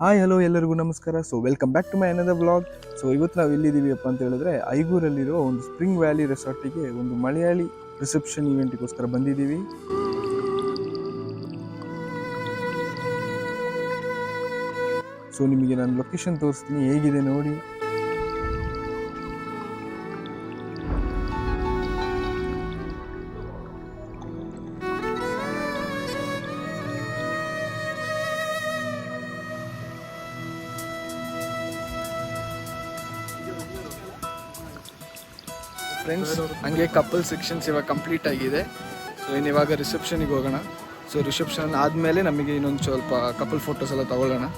Hi hello ಎಲ್ಲರಿಗೂ ನಮಸ್ಕಾರ. Welcome back to my another vlog. ಇವತ್ತು ನಾವು ಎಲ್ಲಿದ್ದೀವಿಯಪ್ಪ ಅಂತ ಹೇಳಿದ್ರೆ ಐಗೂರಲ್ಲಿರೋ ಒಂದು ಸ್ಪ್ರಿಂಗ್ ವ್ಯಾಲಿ ರೆಸಾರ್ಟಿಗೆ ಒಂದು ಮಲಯಾಳಿ ರಿಸೆಪ್ಷನ್ ಇವೆಂಟ್ಗೋಸ್ಕರ ಬಂದಿದ್ದೀವಿ. ನಿಮಗೆ ನಾನು ಲೊಕೇಶನ್ ತೋರಿಸ್ತೀನಿ, ಹೇಗಿದೆ ನೋಡಿ. ಫ್ರೆಂಡ್ಸ್, ಹಂಗೆ ಕಪಲ್ ಸೆಕ್ಷನ್ಸ್ ಇವಾಗ ಕಂಪ್ಲೀಟ್ ಆಗಿದೆ. ಇವಾಗ ರಿಸೆಪ್ಷನಿಗೆ ಹೋಗೋಣ. ರಿಸೆಪ್ಷನ್ ಆದಮೇಲೆ ನಮಗೆ ಇನ್ನೊಂದು ಸ್ವಲ್ಪ ಕಪಲ್ ಫೋಟೋಸ್ ಎಲ್ಲ ತಗೊಳ್ಳೋಣ.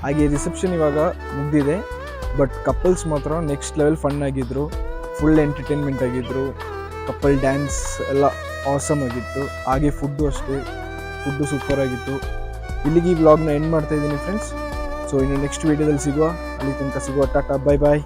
ಹಾಗೆ ರಿಸೆಪ್ಷನ್ ಇವಾಗ ಮುಗಿದಿದೆ. ಬಟ್ ಕಪಲ್ಸ್ ಮಾತ್ರ ನೆಕ್ಸ್ಟ್ ಲೆವೆಲ್ ಫನ್ ಆಗಿದ್ರು, ಫುಲ್ ಎಂಟರ್ಟೈನ್ಮೆಂಟ್ ಆಗಿದ್ರು. ಕಪಲ್ ಡ್ಯಾನ್ಸ್ ಎಲ್ಲ ಆಸಮ್ ಆಗಿತ್ತು. ಹಾಗೆ ಫುಡ್ಡು ಅಷ್ಟೇ, ಫುಡ್ಡು ಸೂಪರ್ ಆಗಿತ್ತು. ಇಲ್ಲಿಗೆ ಈ ವ್ಲಾಗ್ನ ಎಂಡ್ ಮಾಡ್ತಾ ಇದ್ದೀನಿ ಫ್ರೆಂಡ್ಸ್. ಇನ್ನು ನೆಕ್ಸ್ಟ್ ವೀಡಿಯೋದಲ್ಲಿ ಸಿಗುವ. ಅಲ್ಲಿ ತನಕ ಸಿಗುವ. ಟಾಟಾ, ಬೈ ಬಾಯ್.